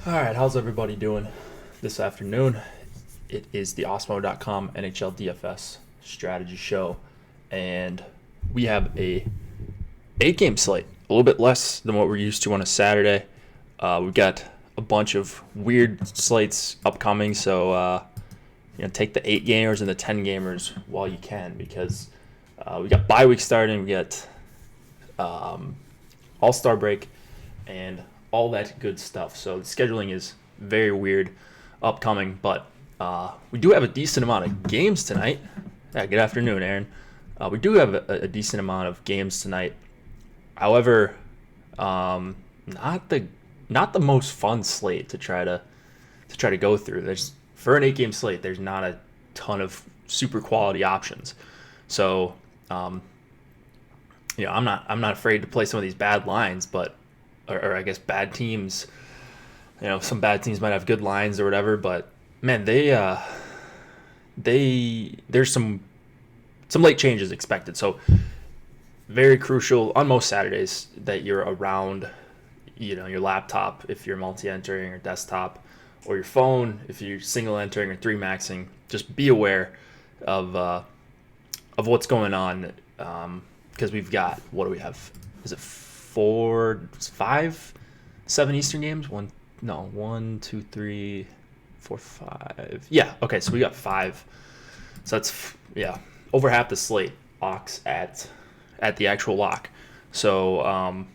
All right, how's everybody doing this afternoon? It is the Osmo.com NHL DFS Strategy Show, and we have a 8-game slate, a little bit less than what we're used to on a Saturday. We've got a bunch of weird slates upcoming, so take the 8-gamers and the 10-gamers while you can, because we got bye week starting, we got All-Star break, and all that good stuff. So the scheduling is very weird upcoming, but we do have a decent amount of games tonight. Yeah, good afternoon, Aaron. We do have a decent amount of games tonight. However, not the most fun slate to try to go through. For an 8-game slate, there's not a ton of super quality options. So, I'm not afraid to play some of these bad lines, but or I guess bad teams. Some bad teams might have good lines or whatever, but man, there's some late changes expected. So very crucial on most Saturdays that you're around, your laptop if you're multi-entering, or desktop, or your phone if you're single entering or 3-maxing. Just be aware of what's going on, because we've got, what do we have? Is it 7 Eastern games? 1, 2, 3, 4, 5. Yeah, okay, so we got 5. So that's, over half the slate locks at the actual lock. So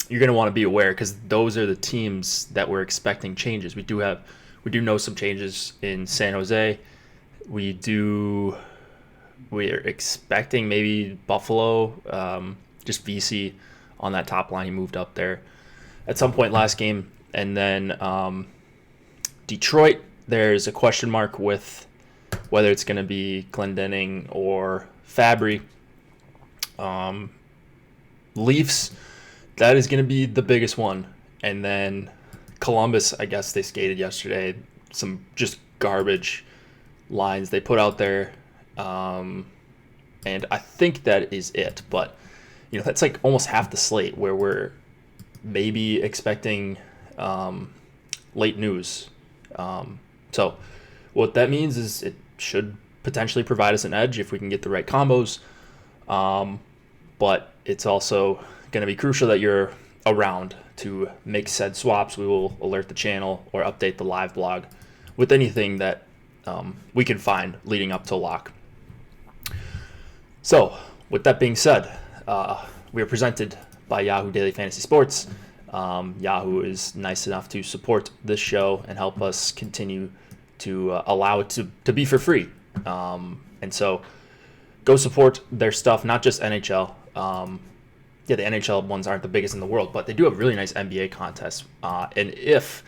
you're going to want to be aware, because those are the teams that we're expecting changes. We do know some changes in San Jose. We're expecting maybe Buffalo, just VC on that top line. He moved up there at some point last game. And then Detroit, there's a question mark with whether it's going to be Glendening or Fabry. Leafs, that is going to be the biggest one. And then Columbus, I guess they skated yesterday. Some just garbage lines they put out there. And I think that is it. But that's like almost half the slate, where we're maybe expecting late news. So what that means is it should potentially provide us an edge if we can get the right combos. But it's also going to be crucial that you're around to make said swaps. We will alert the channel or update the live blog with anything that we can find leading up to lock. So with that being said, we are presented by Yahoo Daily Fantasy Sports. Yahoo is nice enough to support this show and help us continue to allow it to be for free. And so go support their stuff, not just NHL. The NHL ones aren't the biggest in the world, but they do have really nice NBA contests. And if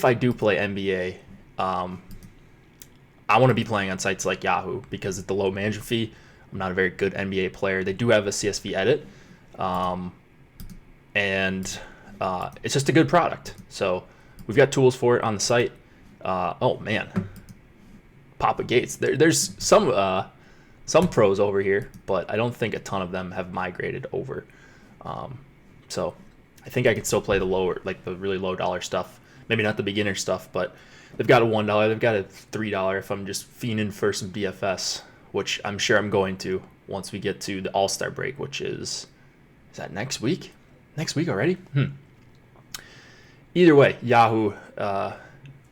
I do play NBA, I want to be playing on sites like Yahoo, because of the low management fee. I'm not a very good NBA player. They do have a CSV edit. And it's just a good product. So we've got tools for it on the site. Oh man, Papa Gates. There's some pros over here, but I don't think a ton of them have migrated over. So I think I could still play the really low dollar stuff. Maybe not the beginner stuff, but they've got a $1, they've got a $3 if I'm just fiending for some DFS, which I'm sure I'm going to once we get to the All-Star break, which is that next week? Next week already? Either way, Yahoo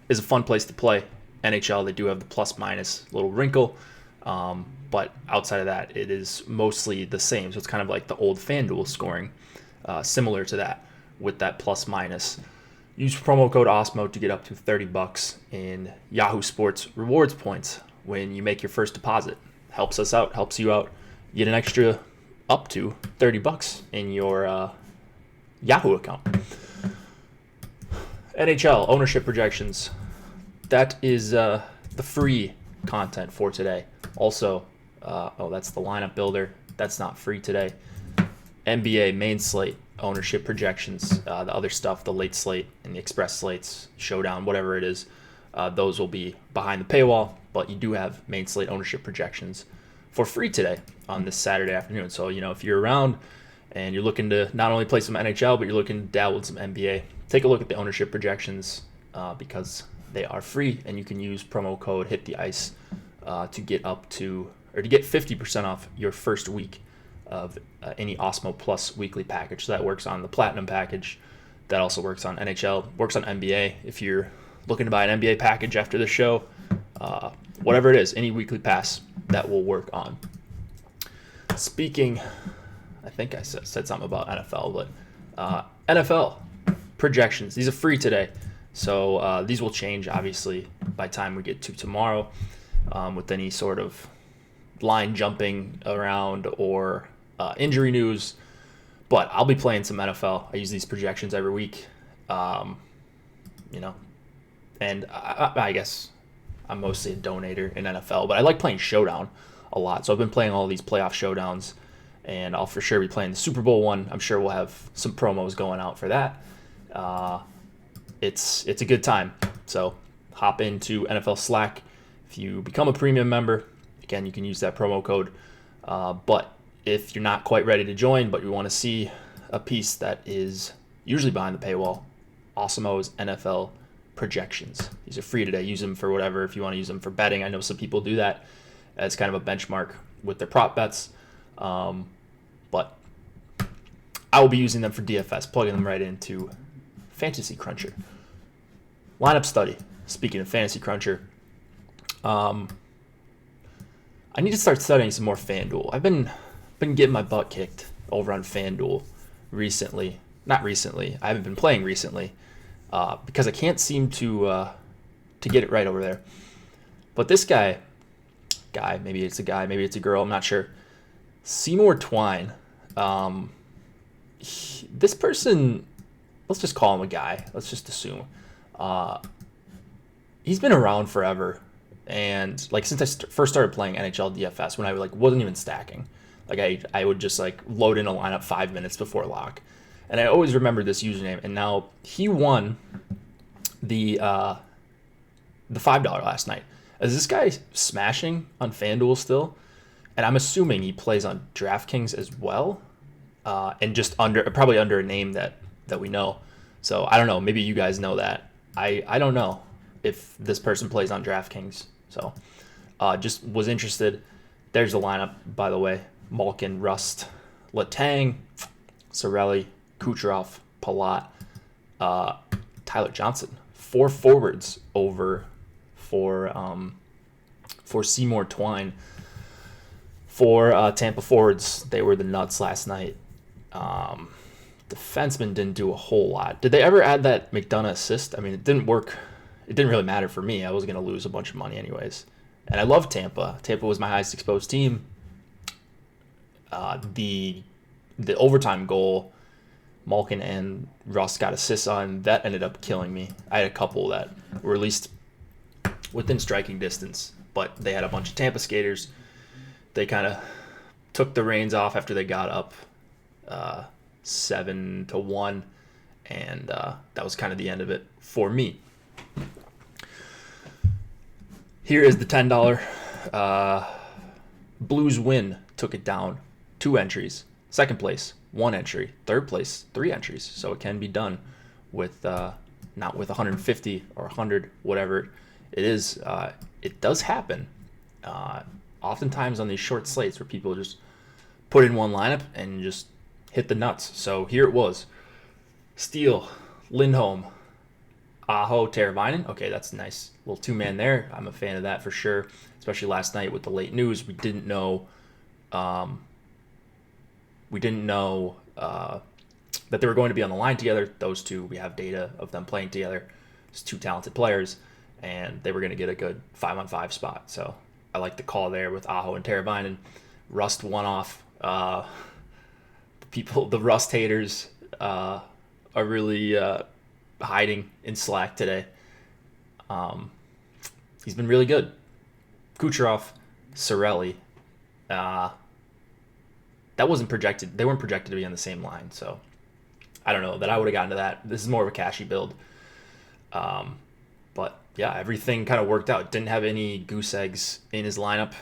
is a fun place to play. NHL, they do have the plus-minus little wrinkle, but outside of that, it is mostly the same. So it's kind of like the old FanDuel scoring, similar to that, with that plus-minus. Use promo code OSMO to get up to $30 in Yahoo Sports rewards points when you make your first deposit. Helps us out, helps you out. You get an extra up to $30 in your Yahoo account. NHL ownership projections. That is the free content for today. Also, that's the lineup builder. That's not free today. NBA main slate ownership projections. The other stuff, the late slate and the express slates, showdown, whatever it is, those will be behind the paywall. But you do have main slate ownership projections for free today on this Saturday afternoon. So, if you're around and you're looking to not only play some NHL, but you're looking to dabble in some NBA, take a look at the ownership projections. because they are free, and you can use promo code Hit the Ice to get 50% off your first week of any Osmo Plus weekly package. So that works on the Platinum package. That also works on NHL, works on NBA. If you're looking to buy an NBA package after the show, whatever it is, any weekly pass, that will work on. Speaking, I think I said something about NFL, but NFL projections. These are free today. So these will change, obviously, by the time we get to tomorrow with any sort of line jumping around or injury news. But I'll be playing some NFL. I use these projections every week, and I guess I'm mostly a donator in NFL, but I like playing Showdown a lot. So I've been playing all these playoff showdowns, and I'll for sure be playing the Super Bowl one. I'm sure we'll have some promos going out for that. It's a good time. So hop into NFL Slack. If you become a premium member, again, you can use that promo code. But if you're not quite ready to join, but you want to see a piece that is usually behind the paywall, Osmo's NFL projections. These are free today. Use them for whatever. If you want to use them for betting, I know some people do that as kind of a benchmark with their prop bets. But I will be using them for DFS, plugging them right into Fantasy Cruncher. Lineup study. Speaking of Fantasy Cruncher, I need to start studying some more FanDuel. I've been getting my butt kicked over on FanDuel recently. Not recently. I haven't been playing recently because I can't seem to get it right over there. But this guy, maybe it's a guy, maybe it's a girl, I'm not sure. Seymour Twine. This person, let's just call him a guy. Let's just assume. He's been around forever. And like since I first started playing NHL DFS, when I wasn't even stacking, I would just load in a lineup 5 minutes before lock, and I always remembered this username. And now he won the $5 last night. Is this guy smashing on FanDuel still? And I'm assuming he plays on DraftKings as well, and just probably under a name that we know. So I don't know. Maybe you guys know that. I don't know if this person plays on DraftKings. So just was interested. There's the lineup, by the way. Malkin, Rust, Letang, Cirelli, Kucherov, Palat, Tyler Johnson. 4 forwards over for Seymour Twine. 4 Tampa forwards. They were the nuts last night. Defensemen didn't do a whole lot. Did they ever add that McDonough assist? I mean, it didn't work. It didn't really matter for me. I was going to lose a bunch of money anyways. And I love Tampa. Tampa was my highest exposed team. The overtime goal, Malkin and Russ got assists on. That ended up killing me. I had a couple that were at least within striking distance, but they had a bunch of Tampa skaters. They kind of took the reins off after they got up 7-1, and that was kind of the end of it for me. Here is the $10. Blues win, took it down 2 entries. Second place, 1 entry. Third place, 3 entries. So it can be done with not with 150 or 100, whatever it is. It does happen oftentimes on these short slates where people just put in one lineup and just hit the nuts. So here it was. Steele, Lindholm, Aho, Teravainen. Okay, that's nice. Little 2-man there. I'm a fan of that for sure. Especially last night with the late news. We didn't know that they were going to be on the line together. Those two, we have data of them playing together. It's 2 talented players, and they were going to get a good 5-on-5 spot. So I like the call there with Aho and Teravainen. Rust one off. The Rust haters are really hiding in Slack today. He's been really good. Kucherov, Cirelli. That wasn't projected. They weren't projected to be on the same line, so I don't know that I would have gotten to that. This is more of a cashy build. But yeah, everything kind of worked out. Didn't have any goose eggs in his lineup,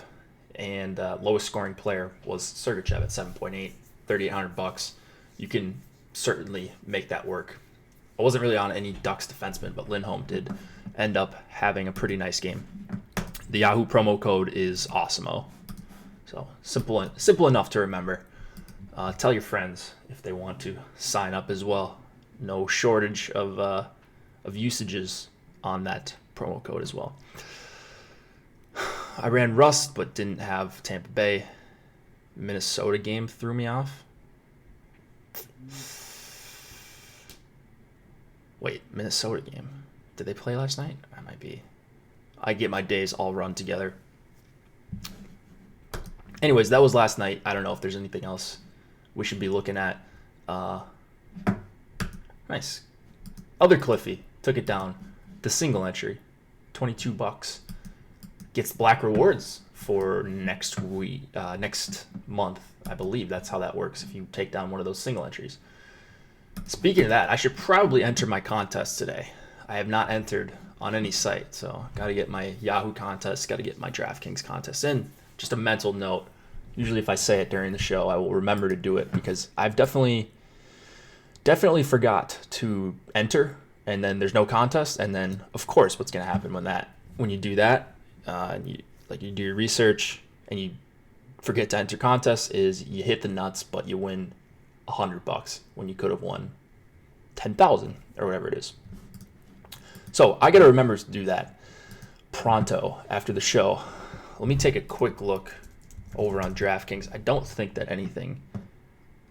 and lowest scoring player was Sergachev at 7.8, $3,800. You can certainly make that work. I wasn't really on any Ducks defenseman, but Lindholm did end up having a pretty nice game. The Yahoo promo code is AWESOMO. So simple enough to remember. Tell your friends if they want to sign up as well. No shortage of usages on that promo code as well. I ran Rust, but didn't have Tampa Bay. Minnesota game threw me off. Wait, Minnesota game. Did they play last night? I might be. I get my days all run together. Anyways, that was last night. I don't know if there's anything else we should be looking at. Nice. Other Cliffy took it down. The single entry, $22. Gets black rewards for next month. I believe that's how that works if you take down one of those single entries. Speaking of that, I should probably enter my contest today. I have not entered on any site, so got to get my Yahoo contest, got to get my DraftKings contest in. Just a mental note. Usually if I say it during the show, I will remember to do it because I've definitely forgot to enter, and then there's no contest, and then of course what's going to happen when you do that, you do your research and you forget to enter contests is you hit the nuts, but you win $100 when you could have won 10,000 or whatever it is. So I got to remember to do that pronto after the show. Let me take a quick look over on DraftKings. I don't think that anything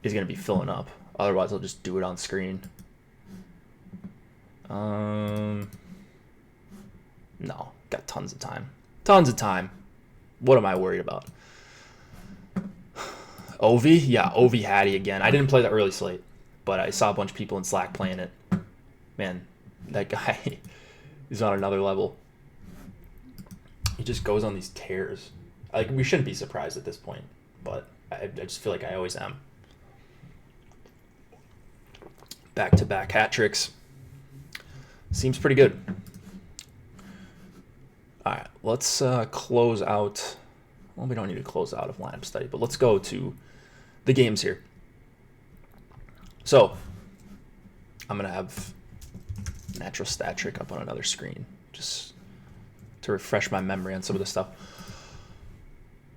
is going to be filling up. Otherwise, I'll just do it on screen. No, got tons of time. Tons of time. What am I worried about? Ovi? Yeah, Ovi Hattie again. I didn't play the early slate, but I saw a bunch of people in Slack playing it. Man, that guy is on another level. He just goes on these tears. Like, we shouldn't be surprised at this point, but I just feel like I always am. Back-to-back hat tricks. Seems pretty good. All right, let's close out. Well, we don't need to close out of lineup study, but let's go to the games here. So I'm going to have natural stat trick up on another screen just to refresh my memory on some of the stuff.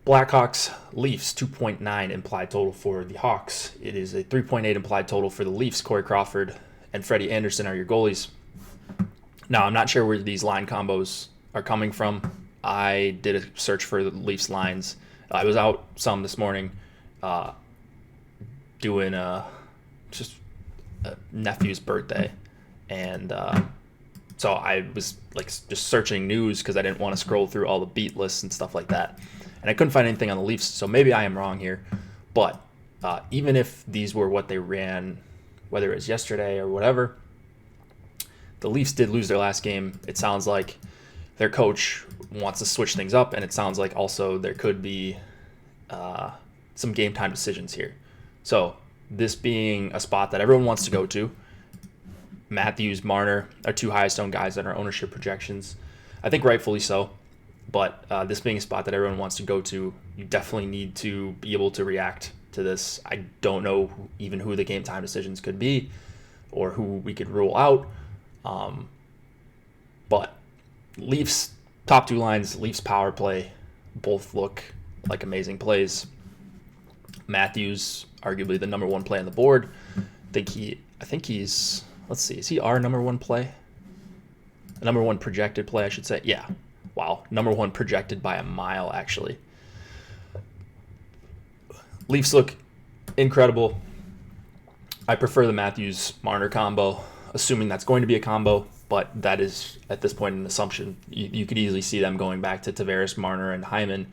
Blackhawks, Leafs, 2.9 implied total for the Hawks. It is a 3.8 implied total for the Leafs. Corey Crawford and Freddie Anderson are your goalies. Now, I'm not sure where these line combos are coming from. I did a search for the Leafs lines. I was out some this morning doing just a nephew's birthday. And so I was just searching news because I didn't want to scroll through all the beat lists and stuff like that. And I couldn't find anything on the Leafs, so maybe I am wrong here. But even if these were what they ran, whether it was yesterday or whatever, the Leafs did lose their last game. It sounds like their coach wants to switch things up, and it sounds like also there could be some game time decisions here. So this being a spot that everyone wants to go to, Matthews, Marner are two highest owned guys in our ownership projections. I think rightfully so. But this being a spot that everyone wants to go to, you definitely need to be able to react to this. I don't know even who the game time decisions could be or who we could rule out. But Leafs top two lines, Leafs power play, both look like amazing plays. Matthews, arguably the number one play on the board. I think he's, let's see, is he our number one play? The number one projected play, I should say. Yeah. Wow, number one projected by a mile, actually. Leafs look incredible. I prefer the Matthews-Marner combo, assuming that's going to be a combo, but that is, at this point, an assumption. You could easily see them going back to Tavares, Marner, and Hyman,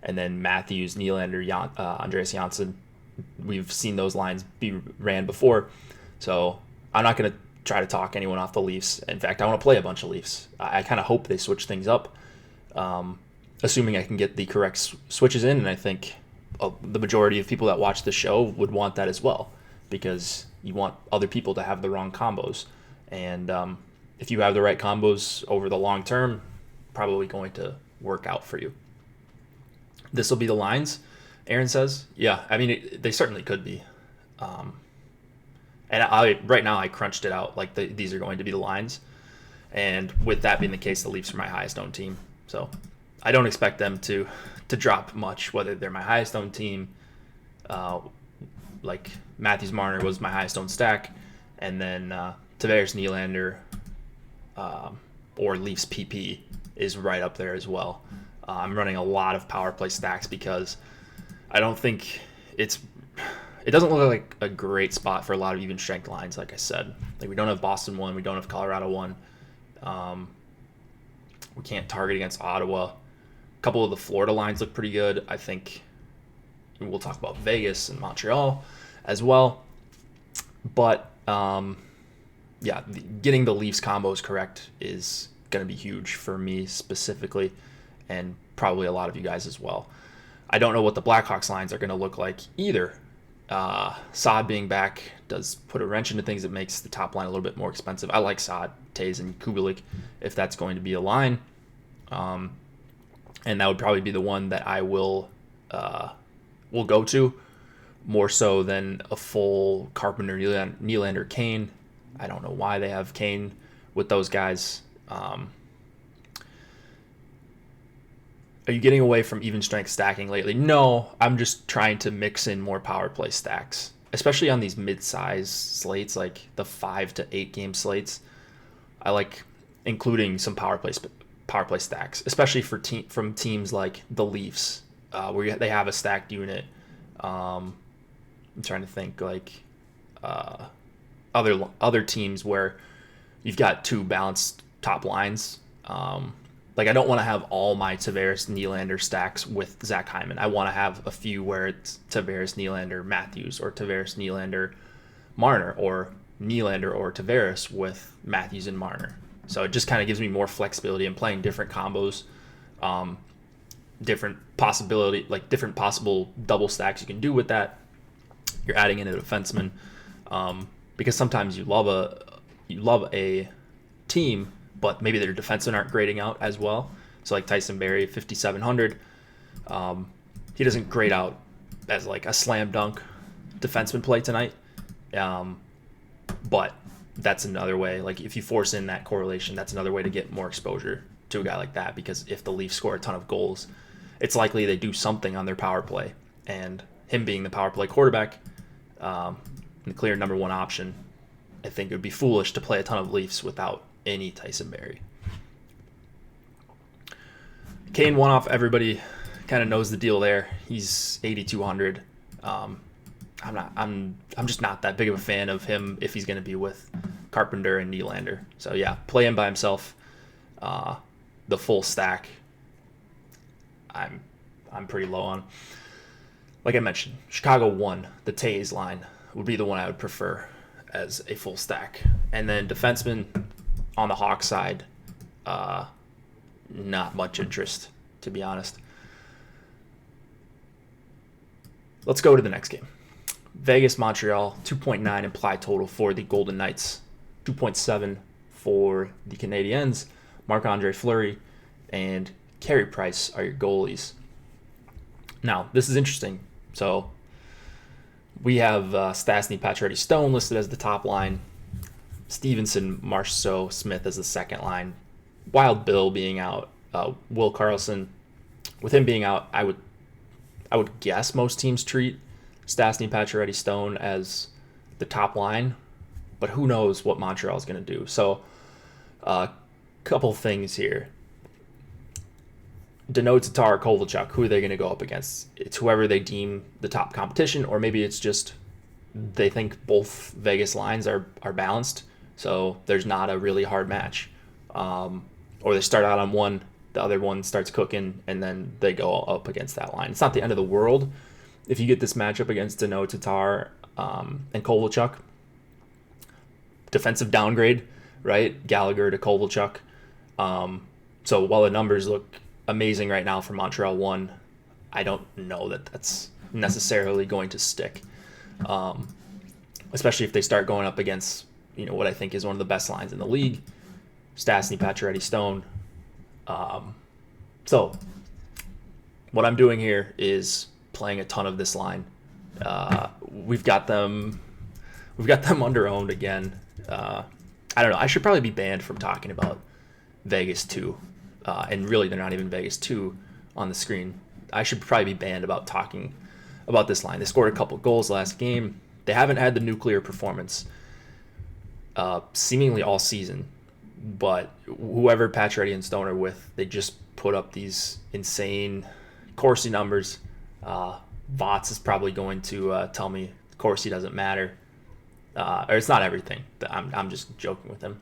and then Matthews, Nylander, Andreas Janssen. We've seen those lines be ran before, so I'm not going to try to talk anyone off the Leafs. In fact, I want to play a bunch of Leafs. I kind of hope they switch things up, assuming I can get the correct switches in, and I think the majority of people that watch the show would want that as well, because you want other people to have the wrong combos. And if you have the right combos over the long term, probably going to work out for you. This will be the lines, Aaron says. Yeah, I mean, they certainly could be. And right now I crunched it out like these are going to be the lines. And with that being the case, the Leafs are my highest owned team. So I don't expect them to drop much, whether they're my highest owned team. Like Matthews Marner was my highest owned stack. And then Tavares Nylander or Leafs PP is right up there as well. I'm running a lot of power play stacks because I don't think it doesn't look like a great spot for a lot of even strength lines. Like I said, like we don't have Boston 1, we don't have Colorado 1. We can't target against Ottawa. A couple of the Florida lines look pretty good. I think we'll talk about Vegas and Montreal as well. But getting the Leafs combos correct is going to be huge for me specifically, and probably a lot of you guys as well. I don't know what the Blackhawks lines are going to look like either. Saad being back does put a wrench into things. It makes the top line a little bit more expensive. I like Saad, Tays, and Kubalik if that's going to be a line. And that would probably be the one that I will go to more so than a full Carpenter, Nylander, Kane. I don't know why they have Kane with those guys. Are you getting away from even strength stacking lately? No, I'm just trying to mix in more power play stacks, especially on these mid-size slates, like the 5 to 8 game slates. I like including some power play stacks, especially from teams like the Leafs, where they have a stacked unit. I'm trying to think like other teams where you've got two balanced top lines. Like I don't want to have all my Tavares Nylander stacks with Zach Hyman. I want to have a few where it's Tavares Nylander Matthews or Tavares Nylander Marner or Nylander or Tavares with Matthews and Marner. So it just kind of gives me more flexibility in playing different combos, different possible double stacks you can do with that. You're adding in a defenseman, because sometimes you love a team, but maybe their defensemen aren't grading out as well. So like Tyson Barrie, 5,700, he doesn't grade out as like a slam dunk defenseman play tonight. But that's another way. Like if you force in that correlation, that's another way to get more exposure to a guy like that. Because if the Leafs score a ton of goals, it's likely they do something on their power play. And him being the power play quarterback, the clear number one option, I think it would be foolish to play a ton of Leafs without any Tyson Barrie. Kane one off. Everybody kind of knows the deal there. He's 8,200. I'm just not that big of a fan of him if he's going to be with Carpenter and Nylander. So yeah, play him by himself. The full stack, I'm pretty low on. Like I mentioned, Chicago 1, the Tays line would be the one I would prefer as a full stack. And then defenseman on the Hawks side, not much interest, to be honest. Let's go to the next game. Vegas, Montreal, 2.9 implied total for the Golden Knights, 2.7 for the Canadiens. Marc-Andre Fleury and Carey Price are your goalies. Now, this is interesting. So we have Stastny, Pacioretty, Stone listed as the top line. Stevenson, Marchessault, Smith as the second line. Wild Bill being out. Will Karlsson, with him being out, I would guess most teams treat Stastny, Pacioretty, Stone as the top line, but who knows what Montreal is going to do. So a couple things here. Danault, Tatar, Kovalchuk, who are they going to go up against? It's whoever they deem the top competition, or maybe it's just they think both Vegas lines are balanced, so there's not a really hard match. Or they start out on one, the other one starts cooking, and then they go up against that line. It's not the end of the world if you get this matchup against Danault, Tatar, and Kovalchuk. Defensive downgrade, right? Gallagher to Kovalchuk. So while the numbers look amazing right now for Montreal 1, I don't know that that's necessarily going to stick, especially if they start going up against what I think is one of the best lines in the league, Stastny, Pacioretty, Stone. So what I'm doing here is playing a ton of this line. We've got we've got them under-owned again. I don't know. I should probably be banned from talking about Vegas 2. And really, they're not even Vegas 2 on the screen. I should probably be banned about talking about this line. They scored a couple goals last game. They haven't had the nuclear performance seemingly all season. But whoever Pacioretty and Stone are with, they just put up these insane Corsi numbers. Vots is probably going to tell me Corsi doesn't matter. Or it's not everything. I'm just joking with him.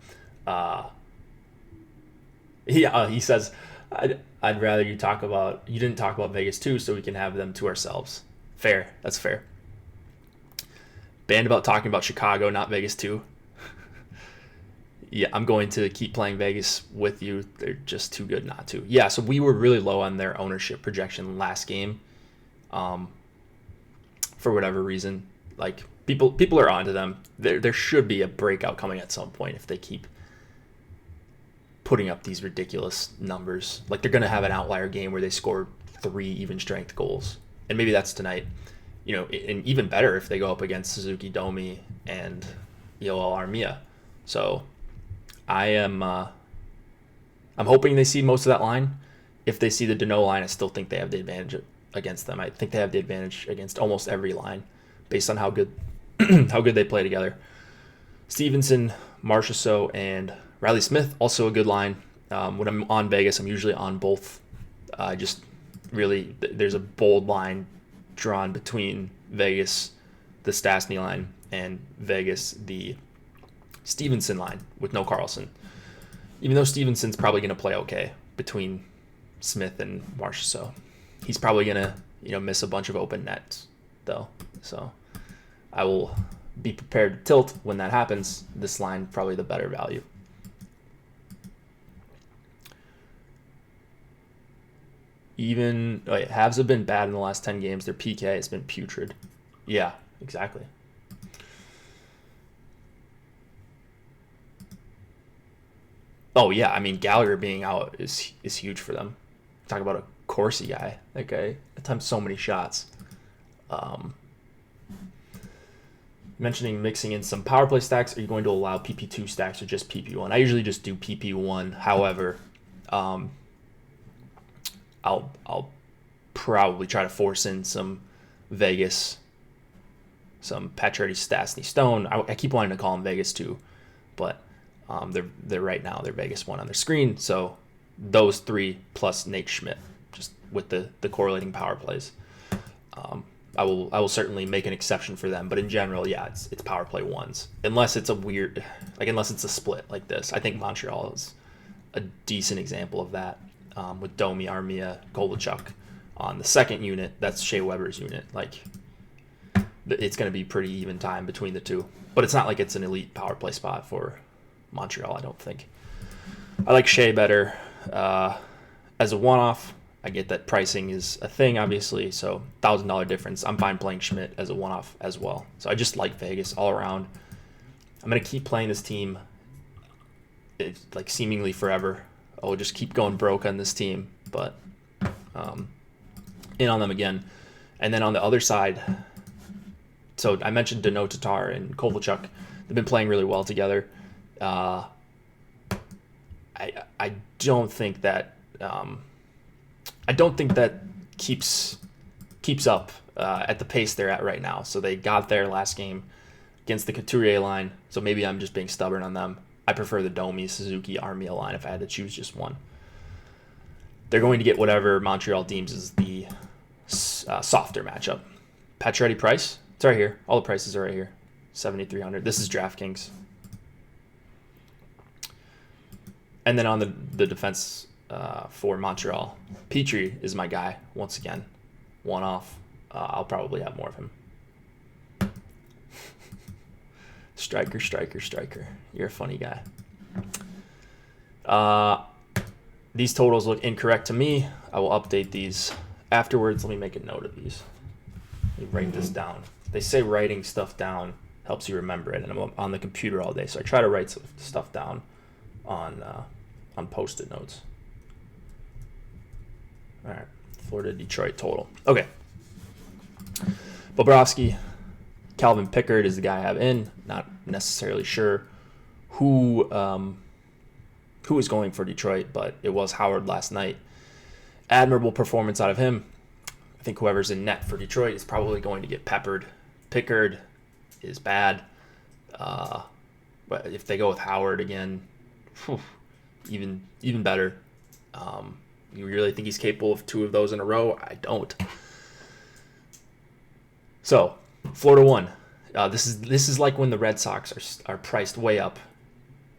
He says, I'd rather you didn't talk about Vegas 2 so we can have them to ourselves. Fair. That's fair. Banned about talking about Chicago, not Vegas 2. Yeah, I'm going to keep playing Vegas with you. They're just too good not to. Yeah, so we were really low on their ownership projection last game. For whatever reason. Like, people are onto them. There should be a breakout coming at some point if they keep putting up these ridiculous numbers. Like, they're going to have an outlier game where they score 3 even strength goals. And maybe that's tonight. You know, and even better if they go up against Suzuki Domi and Yoel Armia. So I'm hoping they see most of that line. If they see the Danault line, I still think they have the advantage against them. I think they have the advantage against almost every line based on how good they play together. Stevenson, Marchessault, and Riley Smith, also a good line. When I'm on Vegas, I'm usually on both. Just really, there's a bold line drawn between Vegas, the Stastny line, and Vegas, the Stevenson line with no Carlson. Even though Stevenson's probably going to play okay between Smith and Marchessault. He's probably going to, miss a bunch of open nets, though. So I will be prepared to tilt when that happens. This line, probably the better value. Habs have been bad in the last 10 games. Their PK has been putrid. Yeah, exactly. Oh, yeah. I mean, Gallagher being out is huge for them. Talk about a Corsi guy. That guy attempts so many shots. Mentioning mixing in some power play stacks. Are you going to allow PP2 stacks or just PP1? I usually just do PP1. However, I'll probably try to force in some Vegas, some Pacioretty, Stastny, Stone. I keep wanting to call them Vegas 2, but they're right now they're Vegas 1 on their screen. So those 3 plus Nate Schmidt, just with the correlating power plays. I will certainly make an exception for them, but in general, yeah, it's power play 1s. Unless it's unless it's a split like this. I think Montreal is a decent example of that. With Domi, Armia, Kovalchuk on the second unit. That's Shea Weber's unit. Like, it's going to be pretty even time between the two. But it's not like it's an elite power play spot for Montreal, I don't think. I like Shea better as a one-off. I get that pricing is a thing, obviously, so $1,000 difference. I'm fine playing Schmidt as a one-off as well. So I just like Vegas all around. I'm going to keep playing this team like seemingly forever. I'll just keep going broke on this team, but in on them again. And then on the other side, so I mentioned Danault, Tatar, and Kovalchuk. They've been playing really well together. I don't think that keeps up at the pace they're at right now. So they got there last game against the Couturier line. So maybe I'm just being stubborn on them. I prefer the Domi, Suzuki, Armia line if I had to choose just one. They're going to get whatever Montreal deems is the softer matchup. Pacioretty price, it's right here. All the prices are right here. 7,300. This is DraftKings. And then on the defense for Montreal, Petrie is my guy once again. One off. I'll probably have more of him. Striker. You're a funny guy. These totals look incorrect to me. I will update these afterwards. Let me make a note of these. Let me write this down. They say writing stuff down helps you remember it, and I'm on the computer all day, so I try to write some stuff down on Post-it notes. All right, Florida, Detroit total. Okay. Bobrovsky, Calvin Pickard is the guy I have in. Not necessarily sure who is going for Detroit, but it was Howard last night. Admirable performance out of him. I think whoever's in net for Detroit is probably going to get peppered. Pickard is bad. But if they go with Howard again, even better. You really think he's capable of 2 of those in a row? I don't. So, Florida won. This is like when the Red Sox are priced way up.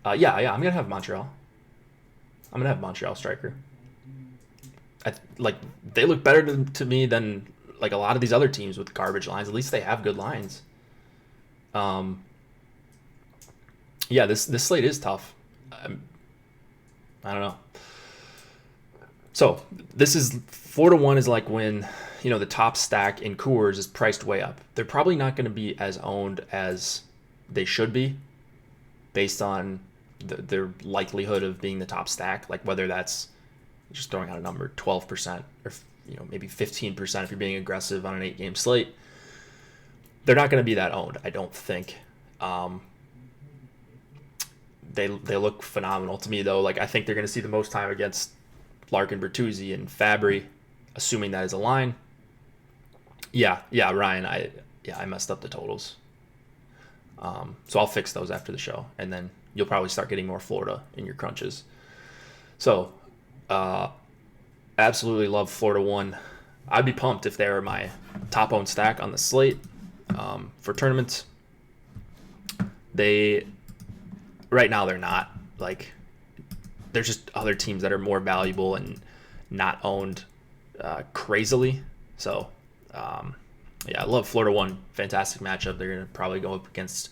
I'm gonna have Montreal. I'm gonna have Montreal striker. They look better to me than like a lot of these other teams with garbage lines. At least they have good lines. This slate is tough. I don't know. So this is 4-1 is like when the top stack in Coors is priced way up. They're probably not going to be as owned as they should be, based on their likelihood of being the top stack. Like whether that's just throwing out a number, 12% or maybe 15% if you're being aggressive on an 8-game slate. They're not going to be that owned, I don't think. They look phenomenal to me though. Like I think they're going to see the most time against Larkin, Bertuzzi, and Fabry, assuming that is a line. Ryan, I messed up the totals. So I'll fix those after the show, and then you'll probably start getting more Florida in your crunches. So, absolutely love Florida 1. I'd be pumped if they were my top owned stack on the slate for tournaments. Right now they're not. Like, there's just other teams that are more valuable and not owned crazily. So, I love Florida 1. Fantastic matchup. They're going to probably go up against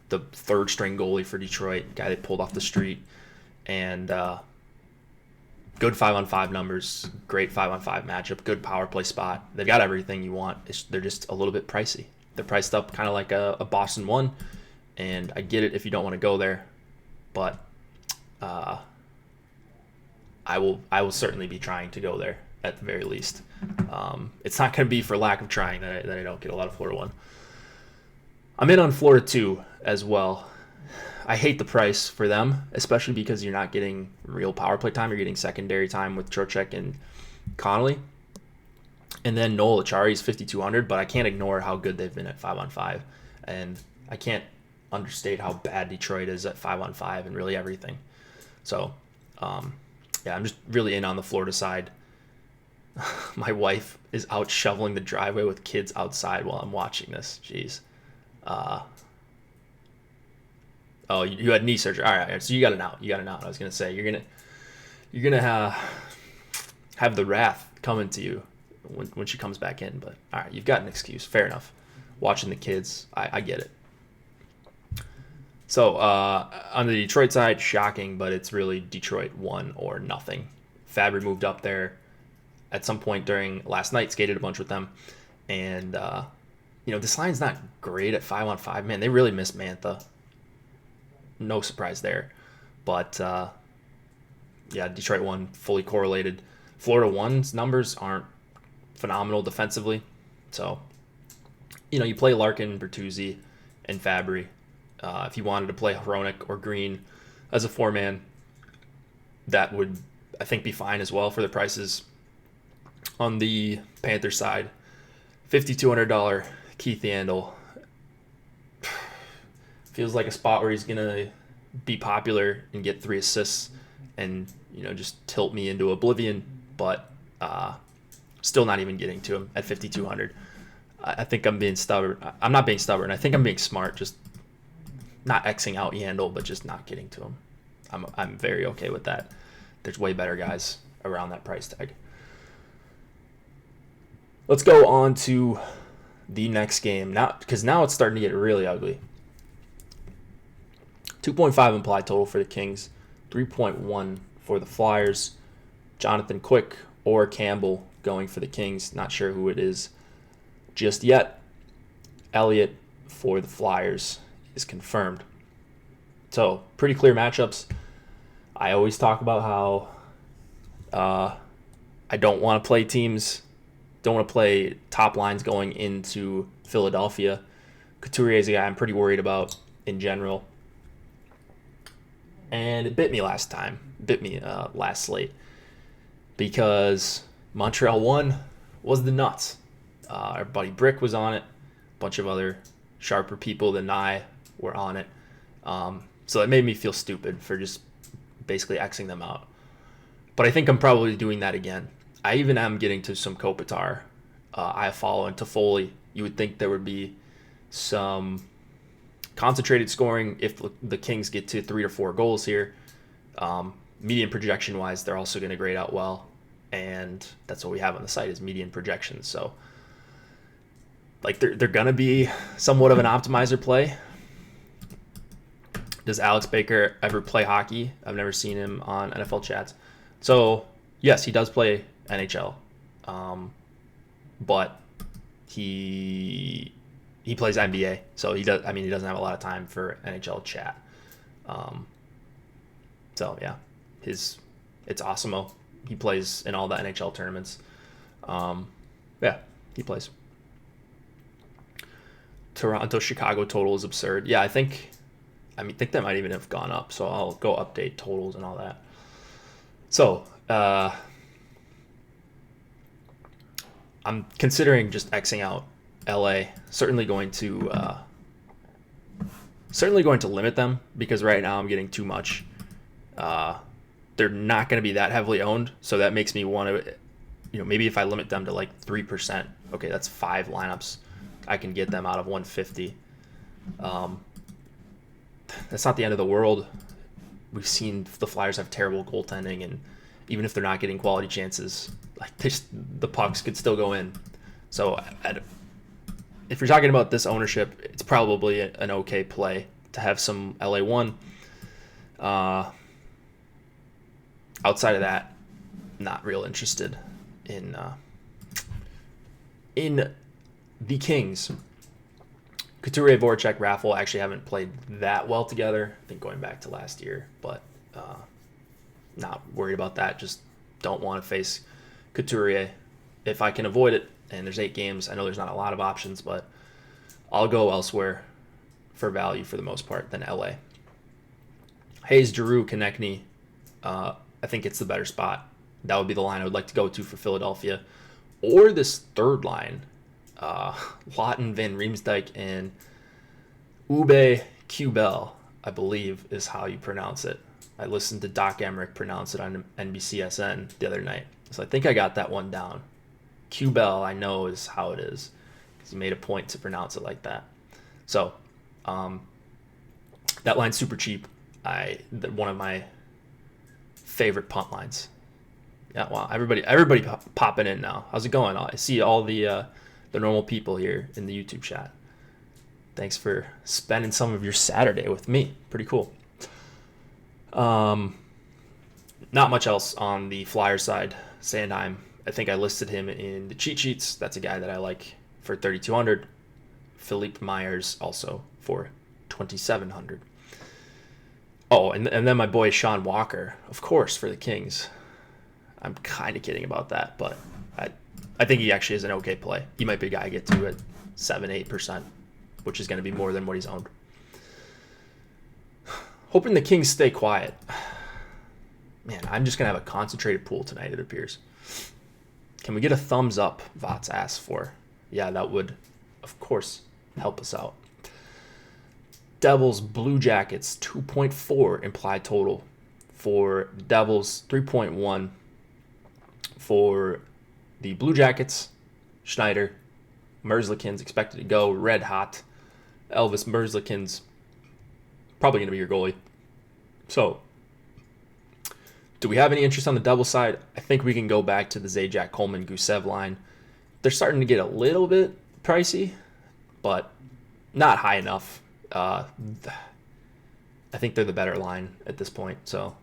the third string goalie for Detroit, guy they pulled off the street. And good 5-on-5 numbers, great 5-on-5 matchup, good power play spot. They've got everything you want. They're just a little bit pricey. They're priced up kind of like a Boston 1. And I get it if you don't want to go there. But I will certainly be trying to go there at the very least. It's not going to be for lack of trying that I don't get a lot of Florida 1. I'm in on Florida 2 as well. I hate the price for them, especially because you're not getting real power play time. You're getting secondary time with Trocheck and Connolly. And then Noel Acciari is 5,200, but I can't ignore how good they've been at 5-on-5. And I can't understate how bad Detroit is at 5-on-5 and really everything. So, I'm just really in on the Florida side. My wife is out shoveling the driveway with kids outside while I'm watching this. Jeez. You had knee surgery. All right, so you got an out. I was gonna say you're gonna have the wrath coming to you when she comes back in. But all right, you've got an excuse. Fair enough. Watching the kids, I get it. So on the Detroit side, shocking, but it's really Detroit 1 or nothing. Fabry moved up there at some point during last night, skated a bunch with them, and this line's not great at 5-on-5. Man, they really miss Mantha. No surprise there, but Detroit 1 fully correlated. Florida 1's numbers aren't phenomenal defensively, so you play Larkin, Bertuzzi, and Fabry. If you wanted to play Hronek or Green as a 4-man, that would, I think, be fine as well for the prices. On the Panthers side, $5,200 Keith Yandel. Feels like a spot where he's going to be popular and get 3 assists and, just tilt me into oblivion, but still not even getting to him at 5,200. I think I'm being stubborn. I'm not being stubborn. I think I'm being smart, just not Xing out Yandel, but just not getting to him. I'm very okay with that. There's way better guys around that price tag. Let's go on to the next game now, because now it's starting to get really ugly. 2.5 implied total for the Kings, 3.1 for the Flyers. Jonathan Quick or Campbell going for the Kings. Not sure who it is just yet. Elliott for the Flyers is confirmed. So, pretty clear matchups. I always talk about how I don't want to play top lines going into Philadelphia Couturier is a guy I'm pretty worried about in general. And it bit me last time. Bit me last slate. Because Montreal won was the nuts. Our buddy Brick was on it. A bunch of other sharper people than I were on it. So it made me feel stupid for just basically Xing them out. But I think I'm probably doing that again. I even am getting to some Kopitar, Iafallo, and Toffoli. You would think there would be some concentrated scoring if the Kings get to 3 to 4 goals here. Median projection-wise, they're also going to grade out well. And that's what we have on the site is median projections. So like they're going to be somewhat of an optimizer play. Does Alex Baker ever play hockey? I've never seen him on NFL chats. So, yes, he does play NHL. But he plays NBA. So he doesn't have a lot of time for NHL chat. So yeah, it's Awesemo. He plays in all the NHL tournaments. Yeah, he plays. Toronto Chicago total is absurd. Yeah, I think that might even have gone up. So I'll go update totals and all that. So I'm considering just Xing out LA. Certainly going to limit them because right now I'm getting too much. They're not going to be that heavily owned, so that makes me want to, maybe if I limit them to like 3%, okay, that's 5 lineups. I can get them out of 150. That's not the end of the world. We've seen the Flyers have terrible goaltending, and even if they're not getting quality chances, like the pucks could still go in. So if you're talking about this ownership, it's probably an okay play to have some LA1. Outside of that, not real interested in the Kings. Couturier, Voracek, Raffle actually haven't played that well together. I think going back to last year, but not worried about that. Just don't want to face Couturier if I can avoid it. And there's 8 games. I know there's not a lot of options, but I'll go elsewhere for value for the most part than LA. Hayes, Giroux, Konechny. I think it's the better spot. That would be the line I would like to go to for Philadelphia. Or this third line. Lawton, Van Riemsdyk, and Ube Kubel, I believe is how you pronounce it. I listened to Doc Emmerich pronounce it on NBCSN the other night. So I think I got that one down. Kubel, I know is how it is. Because he made a point to pronounce it like that. So, that line's super cheap. One of my favorite punt lines. Yeah, wow, everybody popping in now. How's it going? I see all the normal people here in the YouTube chat. Thanks for spending some of your Saturday with me. Pretty cool. Not much else on the Flyers side. Sandheim, I think I listed him in the cheat sheets. That's a guy that I like for 3,200. Philippe Myers also for 2,700. Oh, and then my boy Sean Walker, of course, for the Kings. I'm kind of kidding about that, but I think he actually is an okay play. He might be a guy I get to at 7-8%, which is going to be more than what he's owned. Hoping the Kings stay quiet. Man, I'm just going to have a concentrated pool tonight, it appears. Can we get a thumbs up, Vots asked for? Yeah, that would, of course, help us out. Devils, Blue Jackets, 2.4 implied total. For Devils, 3.1. For the Blue Jackets, Schneider, Merzlikins expected to go red hot. Elvis Merzlikins, probably going to be your goalie. So, do we have any interest on the Devils side? I think we can go back to the Zajac, Coleman, Gusev line. They're starting to get a little bit pricey, but not high enough. I think they're the better line at this point. So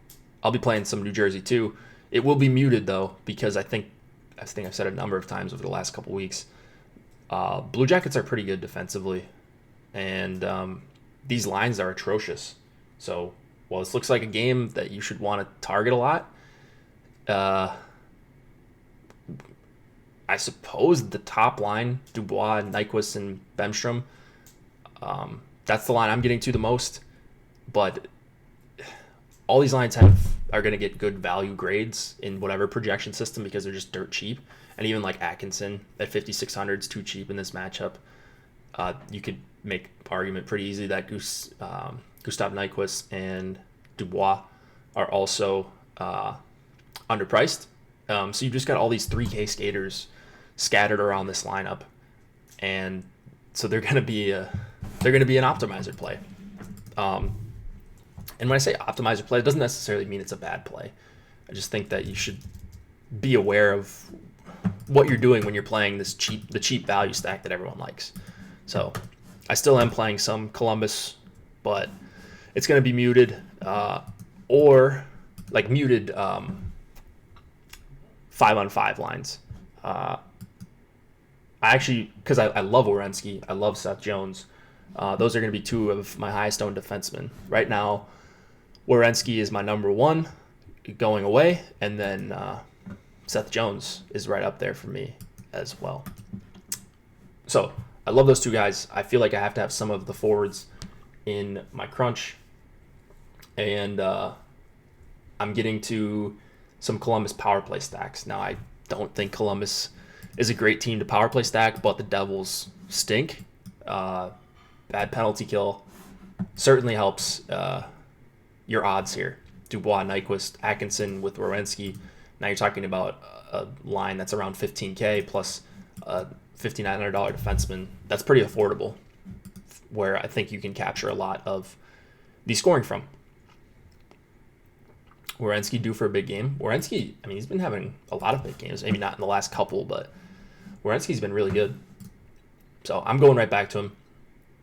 I'll be playing some New Jersey too. It will be muted though, because I think I've said it a number of times over the last couple weeks. Blue Jackets are pretty good defensively, and these lines are atrocious. So while this looks like a game that you should want to target a lot, I suppose the top line, Dubois, Nyquist, and Bemstrom, That's the line I'm getting to the most. But all these lines are going to get good value grades in whatever projection system because they're just dirt cheap. And even like Atkinson at 5,600 is too cheap in this matchup. You could make argument pretty easy that Gustav Nyquist and Dubois are also underpriced. So you've just got all these 3K skaters scattered around this lineup, and so they're going to be an optimizer play. And when I say optimizer play, it doesn't necessarily mean it's a bad play. I just think that you should be aware of what you're doing when you're playing the cheap value stack that everyone likes. So I still am playing some Columbus, but it's going to be muted or like muted 5-on-5 lines. Because I love Werenski, I love Seth Jones. Those are going to be two of my highest owned defensemen. Right now, Werenski is my number one going away, and then Seth Jones is right up there for me as well. So I love those two guys. I feel like I have to have some of the forwards in my crunch, and I'm getting to some Columbus power play stacks. Now, I don't think Columbus is a great team to power play stack, but the Devils stink. Bad penalty kill certainly helps your odds here. Dubois, Nyquist, Atkinson with Werenski. Now you're talking about a line that's around 15K plus a $5,900 defenseman. That's pretty affordable, where I think you can capture a lot of the scoring from. Werenski due for a big game. Werenski, I mean, he's been having a lot of big games. Maybe not in the last couple, but Werenski's been really good. So I'm going right back to him.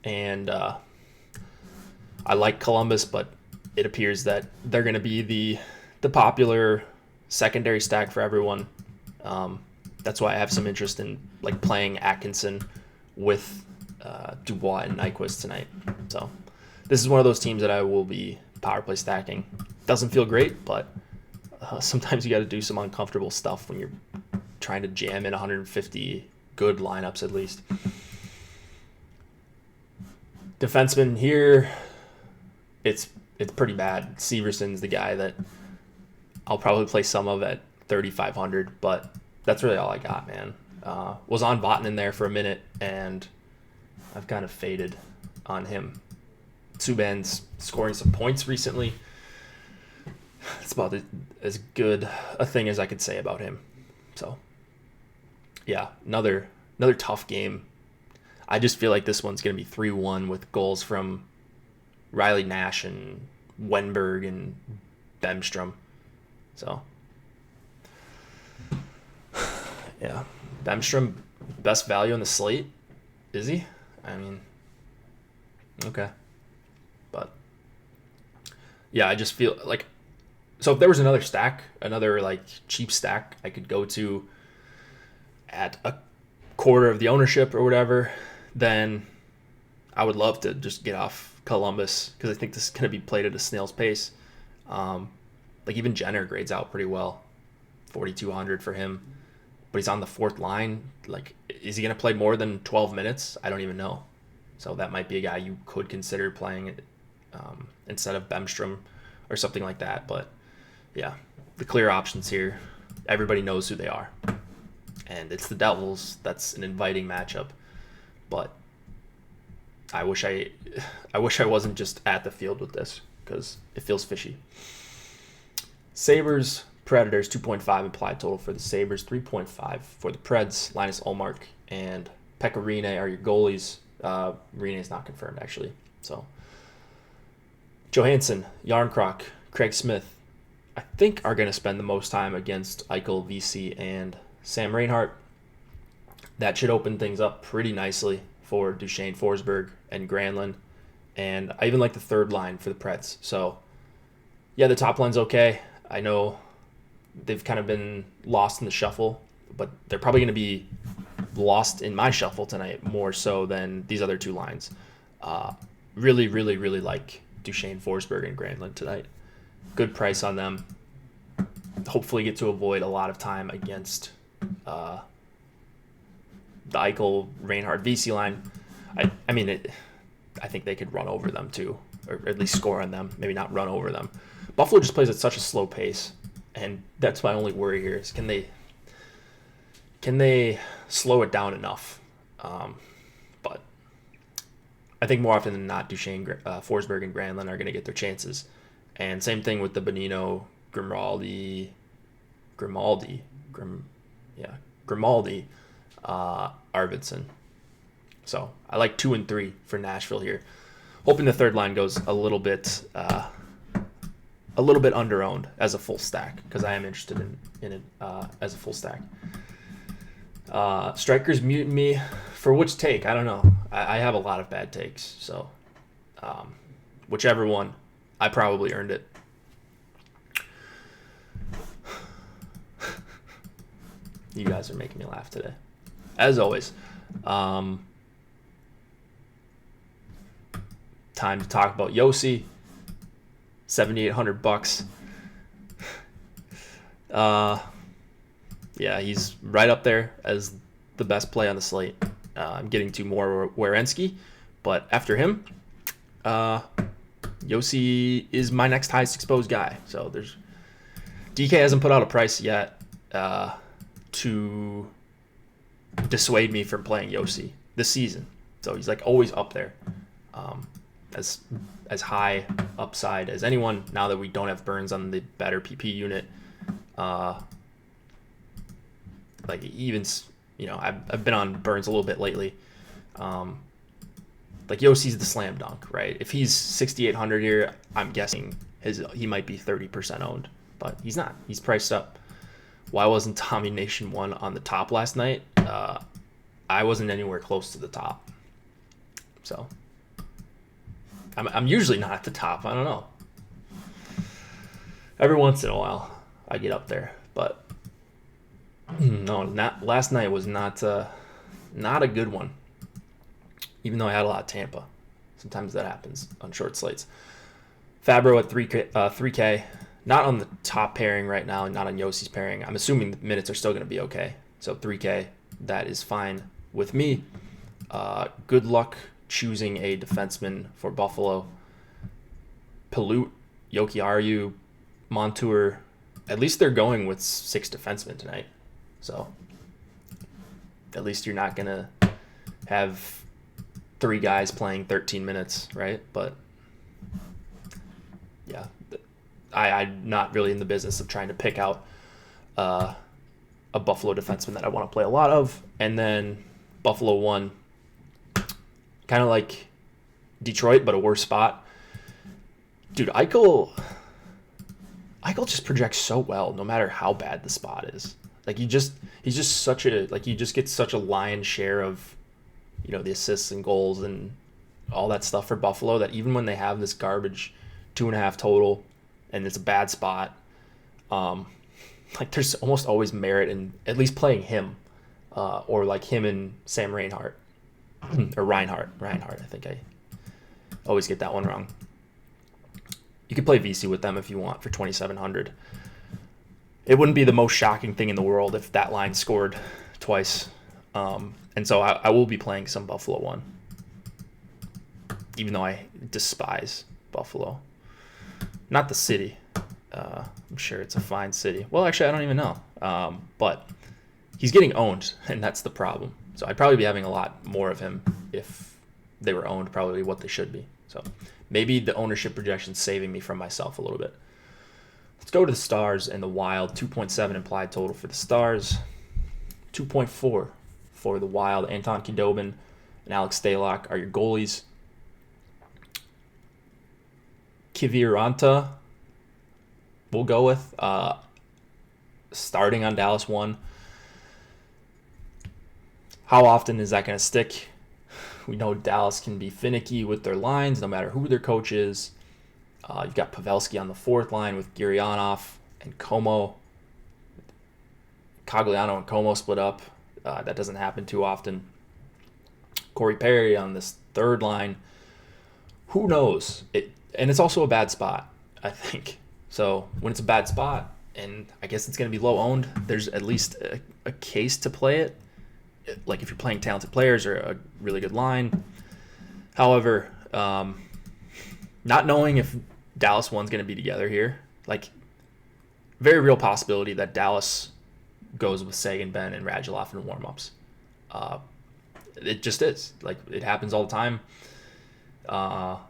And I like Columbus, but it appears that they're going to be the popular secondary stack for everyone. That's why I have some interest in like playing Atkinson with Dubois and Nyquist tonight. So this is one of those teams that I will be power play stacking. Doesn't feel great, but sometimes you got to do some uncomfortable stuff when you're trying to jam in 150 good lineups at least. Defenseman here, it's pretty bad. Severson's the guy that I'll probably play some of at 3,500, but that's really all I got, man. Was on Vatanen there for a minute, and I've kind of faded on him. Subban's scoring some points recently. It's about as good a thing as I could say about him. So, yeah, another tough game. I just feel like this one's going to be 3-1 with goals from Riley Nash and Wenberg and Bemstrom. So, yeah. Bemstrom, best value on the slate? Is he? I mean, okay. But, yeah, I just feel like, so if there was another stack, another like cheap stack I could go to at a quarter of the ownership or whatever, then I would love to just get off Columbus because I think this is going to be played at a snail's pace. Like even Jenner grades out pretty well, 4,200 for him, but he's on the fourth line. Like, is he going to play more than 12 minutes? I don't even know. So that might be a guy you could consider playing instead of Bemstrom or something like that. But yeah, the clear options here. Everybody knows who they are, and it's the Devils. That's an inviting matchup. But I wish I wasn't just at the field with this because it feels fishy. Sabres, Predators, 2.5 implied total for the Sabres, 3.5 for the Preds. Linus Ullmark and Pekka Rinne are your goalies. Rinne is not confirmed, actually. So Johansson, Yarncroc, Craig Smith, I think are going to spend the most time against Eichel, VC, and Sam Reinhart. That should open things up pretty nicely for Duchesne, Forsberg, and Granlund. And I even like the third line for the Preds. So, yeah, the top line's okay. I know they've kind of been lost in the shuffle, but they're probably going to be lost in my shuffle tonight more so than these other two lines. Really, really, really like Duchesne, Forsberg, and Granlund tonight. Good price on them. Hopefully get to avoid a lot of time against the Eichel, Reinhardt, VC line. I mean, I think they could run over them too, or at least score on them. Maybe not run over them. Buffalo just plays at such a slow pace, and that's my only worry here is can they slow it down enough? But I think more often than not, Duchesne, Forsberg, and Granlund are going to get their chances. And same thing with the Bonino, Grimaldi, Arvidsson. So I like 2 and 3 for Nashville here. Hoping the third line goes a little bit under-owned as a full stack, because I am interested in it as a full stack. Strikers muting me for which take? I don't know. I have a lot of bad takes, so whichever one, I probably earned it. You guys are making me laugh today, as always. Time to talk about Yossi. $7,800. Yeah, he's right up there as the best play on the slate. I'm getting to more Werenski, but after him, Yossi is my next highest exposed guy. So DK hasn't put out a price yet to dissuade me from playing Yossi this season. So he's like always up there, as high upside as anyone. Now that we don't have Burns on the better PP unit, like even, I've been on Burns a little bit lately. Like Yossi's the slam dunk, right? If he's 6,800 here, I'm guessing he might be 30% owned, but he's not. He's priced up. Why wasn't Tommy Nation 1 on the top last night? I wasn't anywhere close to the top. So I'm usually not at the top. I don't know. Every once in a while, I get up there, but no, last night was not a good one. Even though I had a lot of Tampa, sometimes that happens on short slates. Fabro at 3K, not on the top pairing right now, not on Yossi's pairing. I'm assuming the minutes are still going to be okay. So 3K, that is fine with me. Good luck choosing a defenseman for Buffalo. Palute, Jokiharju, Montour. At least they're going with 6 defensemen tonight. So at least you're not going to have 3 guys playing 13 minutes, right? But yeah, I'm not really in the business of trying to pick out a Buffalo defenseman that I want to play a lot of. And then Buffalo 1, kind of like Detroit, but a worse spot. Dude, Eichel just projects so well, no matter how bad the spot is. Like he just gets such a lion's share of, the assists and goals and all that stuff for Buffalo, that even when they have this garbage 2.5 total and it's a bad spot, like there's almost always merit in at least playing him, or like him and Sam Reinhart or Reinhart. I think I always get that one wrong. You could play VC with them if you want for 2,700. It wouldn't be the most shocking thing in the world if that line scored twice. And so I will be playing some Buffalo 1, even though I despise Buffalo. Not the city. I'm sure it's a fine city. Well, actually, I don't even know. But he's getting owned, and that's the problem. So I'd probably be having a lot more of him if they were owned, probably what they should be. So maybe the ownership projection's saving me from myself a little bit. Let's go to the Stars and the Wild. 2.7 implied total for the Stars. 2.4 for the Wild. Anton Khudobin and Alex Stalock are your goalies. Kiviranta, we'll go with starting on Dallas 1. How often is that going to stick? We know Dallas can be finicky with their lines, no matter who their coach is. You've got Pavelski on the 4th line with Gurianov and Como. Cogliano and Como split up. That doesn't happen too often. Corey Perry on this 3rd line. Who knows? And it's also a bad spot, I think. So when it's a bad spot, and I guess it's going to be low owned, there's at least a case to play it. Like if you're playing talented players or a really good line. However, Not knowing if Dallas 1's going to be together here, like, very real possibility that Dallas goes with Sagan, Ben, and Radulov in warm-ups. It just is. Like, it happens all the time. Not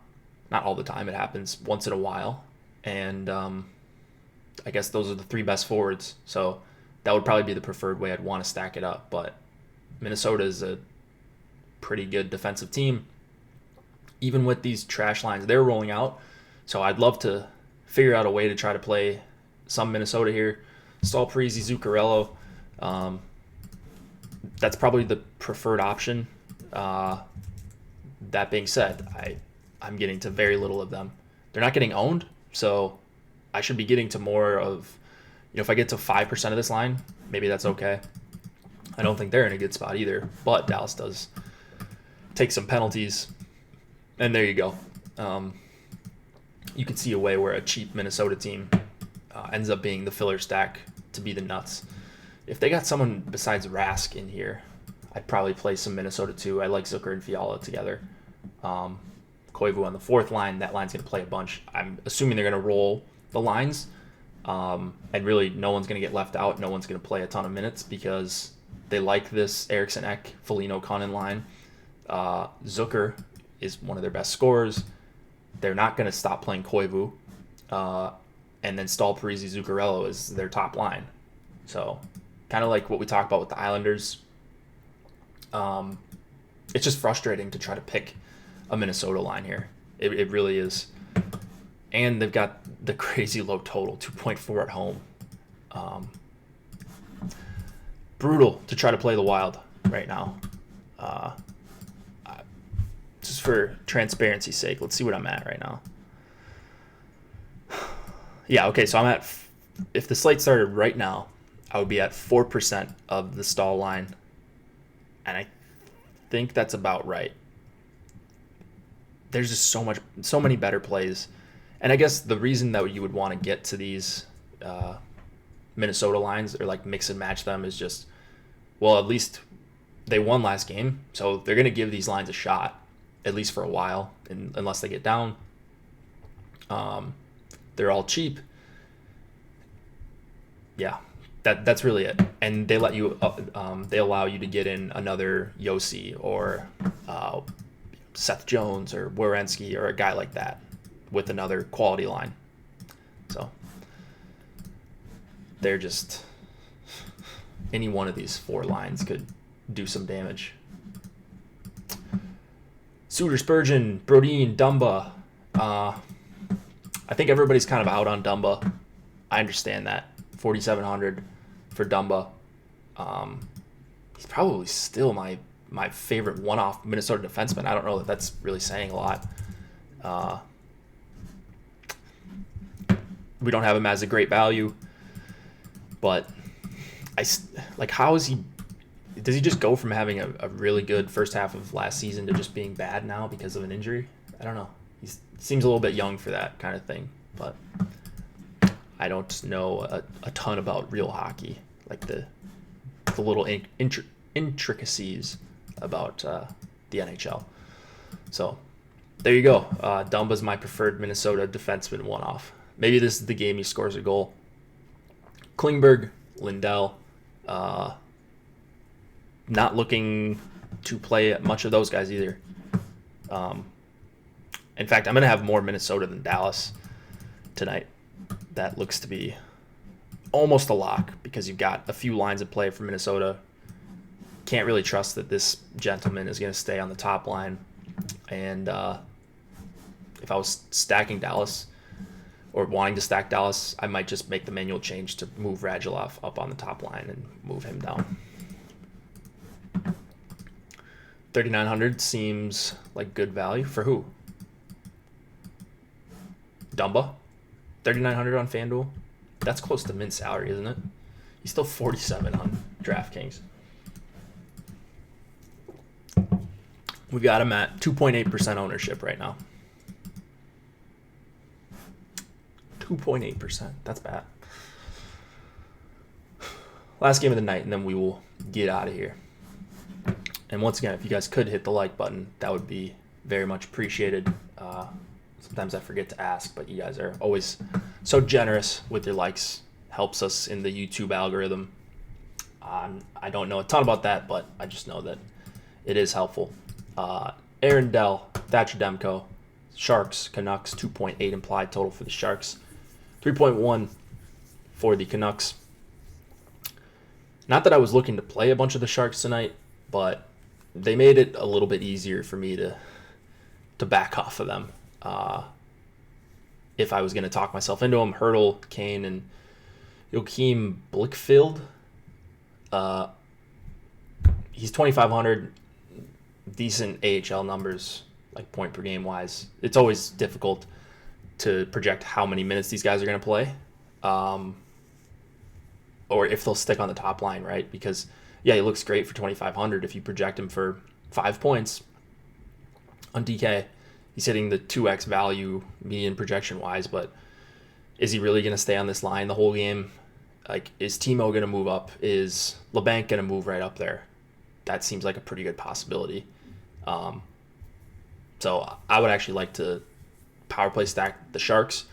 all the time. It happens once in a while. And I guess those are the 3 best forwards. So that would probably be the preferred way I'd want to stack it up. But Minnesota is a pretty good defensive team. Even with these trash lines they're rolling out. So I'd love to figure out a way to try to play some Minnesota here. Stahl, Parise, Zuccarello. That's probably the preferred option. That being said, I'm getting to very little of them. They're not getting owned, so I should be getting to more of, if I get to 5% of this line, maybe that's okay. I don't think they're in a good spot either, but Dallas does take some penalties, and there you go. You can see a way where a cheap Minnesota team ends up being the filler stack to be the nuts. If they got someone besides Rask in here, I'd probably play some Minnesota too. I like Zucker and Fiala together. Koivu on the 4th line. That line's going to play a bunch. I'm assuming they're going to roll the lines. And really, no one's going to get left out. No one's going to play a ton of minutes because they like this Eriksson Ek, Foligno Kunnin line. Zucker is one of their best scorers. They're not going to stop playing Koivu. And then Stahl, Parise, Zuccarello is their top line. So kind of like what we talked about with the Islanders. It's just frustrating to try to pick a Minnesota line here. It really is. And they've got the crazy low total, 2.4 at home. Brutal to try to play the Wild right now. Just for transparency's sake, let's see what I'm at right now. Yeah, okay, so I'm at, if the slate started right now, I would be at 4% of the Stahl line. And I think that's about right. There's just so many better plays. And I guess the reason that you would want to get to these Minnesota lines or like mix and match them is just, well, at least they won last game. So they're going to give these lines a shot, at least for a while, unless they get down. They're all cheap. Yeah, that's really it. And they let you, they allow you to get in another Yossi or Seth Jones or Werenski or a guy like that with another quality line. So they're just, any one of these 4 lines could do some damage. Suter, Spurgeon, Brodin, Dumba. I think everybody's kind of out on Dumba. I understand that. 4,700 for Dumba. He's probably still my favorite one-off Minnesota defenseman. I don't know that that's really saying a lot. We don't have him as a great value, but how is he? Does he just go from having a really good first half of last season to just being bad now because of an injury? I don't know. He seems a little bit young for that kind of thing, but I don't know a ton about real hockey, like the little intricacies about the NHL. So there you go. Dumba's my preferred Minnesota defenseman one-off. Maybe this is the game he scores a goal. Klingberg, Lindell, not looking to play much of those guys either. In fact, I'm going to have more Minnesota than Dallas tonight. That looks to be almost a lock because you've got a few lines of play for Minnesota. Can't really trust that this gentleman is going to stay on the top line. And if I was stacking Dallas or wanting to stack Dallas, I might just make the manual change to move Radulov up on the top line and move him down. 3,900 seems like good value for who? Dumba? 3,900 on FanDuel? That's close to min salary, isn't it? He's still 47 on DraftKings. We've got him at 2.8% ownership right now. 2.8%. That's bad. Last game of the night, and then we will get out of here. And once again, if you guys could hit the like button, that would be very much appreciated. Sometimes I forget to ask, but you guys are always so generous with your likes. Helps us in the YouTube algorithm. I don't know a ton about that, but I just know that it is helpful. Aaron Dell, Thatcher Demko, Sharks, Canucks, 2.8 implied total for the Sharks, 3.1 for the Canucks. Not that I was looking to play a bunch of the Sharks tonight, but they made it a little bit easier for me to back off of them. If I was going to talk myself into them, Hurdle, Kane, and Joachim Blickfeld. He's 2,500, decent AHL numbers, like point per game wise. It's always difficult to project how many minutes these guys are going to play, or if they'll stick on the top line, right? Because, yeah, he looks great for 2,500. If you project him for 5 points on DK, he's hitting the 2x value median projection wise, but is he really going to stay on this line the whole game? Like, is Timo going to move up? Is LeBanc going to move right up there? That seems like a pretty good possibility. So I would actually like to power play stack the Sharks,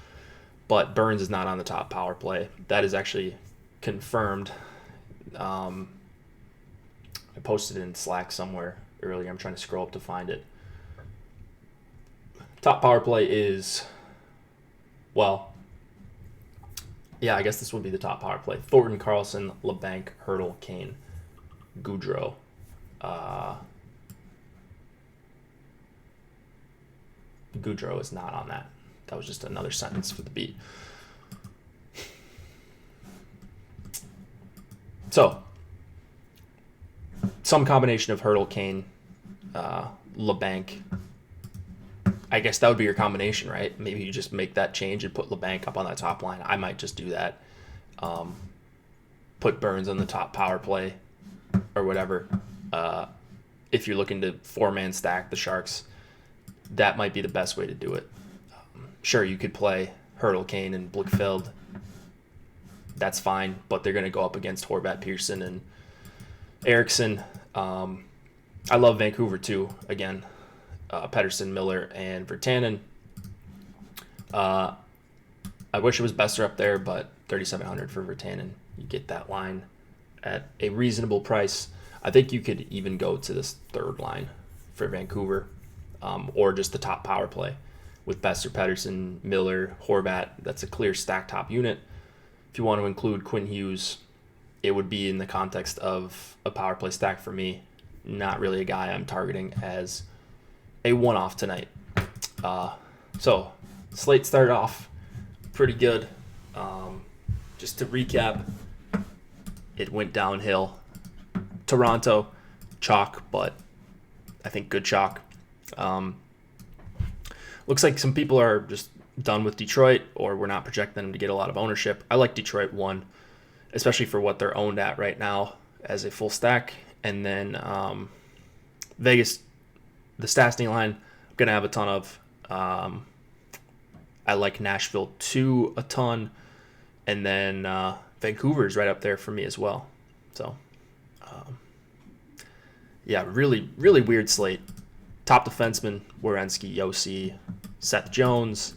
but Burns is not on the top power play. That is actually confirmed. I posted it in Slack somewhere earlier. I'm trying to scroll up to find it. Top power play is, well, yeah, I guess this would be the top power play. Thornton, Carlson, LeBanc, Hurdle, Kane, Goudreau. Goudreau is not on that. That was just another sentence for the beat. So, some combination of Hurdle, Kane, LeBanc. I guess that would be your combination, right? Maybe you just make that change and put LeBanc up on that top line. I might just do that. Put Burns on the top power play or whatever. If you're looking to 4-man stack the Sharks, that might be the best way to do it. Sure, you could play Hurdle, Kane, and Blickfeld. That's fine, but they're going to go up against Horvat, Pearson, and Eriksson. I love Vancouver too. Again, Pettersson, Miller, and Virtanen. I wish it was Besser up there, but 3,700 for Virtanen. You get that line at a reasonable price. I think you could even go to this third line for Vancouver, or just the top power play with Besser, Pettersson, Miller, Horvat. That's a clear stack top unit. If you want to include Quinn Hughes, it would be in the context of a power play stack for me. Not really a guy I'm targeting as a one-off tonight. So Slate started off pretty good. Just to recap, it went downhill. Toronto, chalk, but I think good chalk. Looks like some people are just done with Detroit, or we're not projecting them to get a lot of ownership. I like Detroit 1, especially for what they're owned at right now as a full stack. And then Vegas, the Stastny line, I'm going to have a ton of. I like Nashville 2 a ton. And then Vancouver is right up there for me as well. So, yeah, really, really weird slate. Top defenseman, Werenski, Yossi, Seth Jones.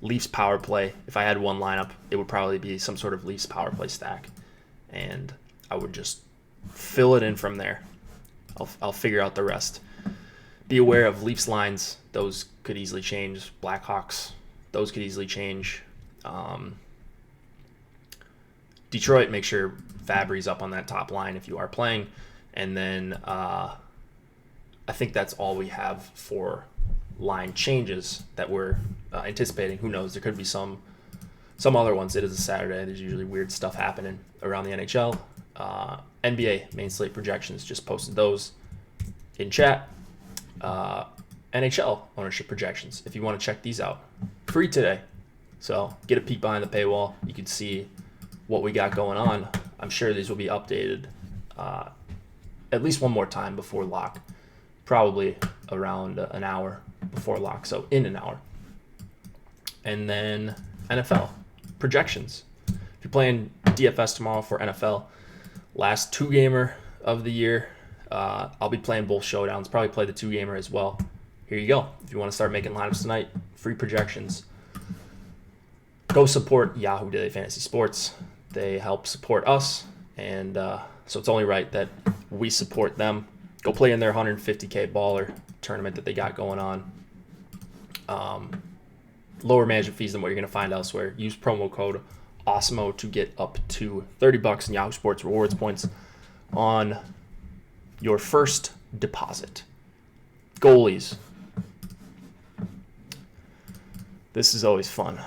Leafs power play. If I had one lineup, it would probably be some sort of Leafs power play stack. And I would just fill it in from there. I'll figure out the rest. Be aware of Leafs lines. Those could easily change. Blackhawks, those could easily change. Detroit, make sure Fabry's up on that top line if you are playing. And then I think that's all we have for line changes that we're anticipating. Who knows? There could be some other ones. It is a Saturday. There's usually weird stuff happening around the NHL. NBA main slate projections, just posted those in chat. NHL ownership projections, if you want to check these out, free today. So get a peek behind the paywall. You can see what we got going on. I'm sure these will be updated at least one more time before lock, probably around an hour before lock, so in an hour. And then NFL projections. If you're playing DFS tomorrow for NFL, last 2-gamer of the year, I'll be playing both showdowns. Probably play the 2-gamer as well. Here you go. If you want to start making lineups tonight, free projections. Go support Yahoo Daily Fantasy Sports. They help support us, and so it's only right that we support them. Go play in their 150K baller tournament that they got going on. Lower management fees than what you're going to find elsewhere. Use promo code AWESEMO to get up to $30 in Yahoo Sports rewards points on your first deposit. Goalies. This is always fun.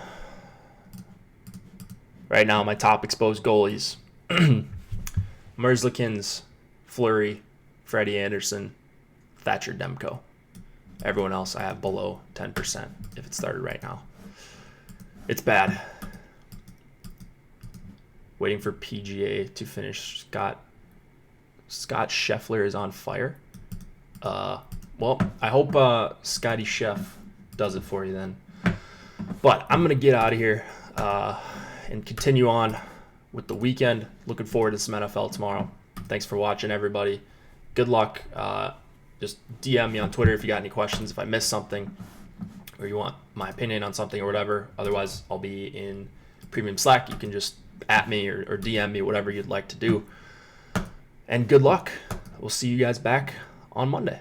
Right now, my top exposed goalies. Merzlikins, Fleury, Freddie Anderson, Thatcher Demko. Everyone else I have below 10% if it started right now. It's bad. Waiting for PGA to finish. Scott Scheffler is on fire. Well, I hope Scotty Sheff does it for you then. But I'm going to get out of here and continue on with the weekend. Looking forward to some NFL tomorrow. Thanks for watching, everybody. Good luck. Just DM me on Twitter if you got any questions, if I missed something or you want my opinion on something or whatever. Otherwise, I'll be in Premium Slack. You can just at me or DM me, whatever you'd like to do. And good luck. We'll see you guys back on Monday.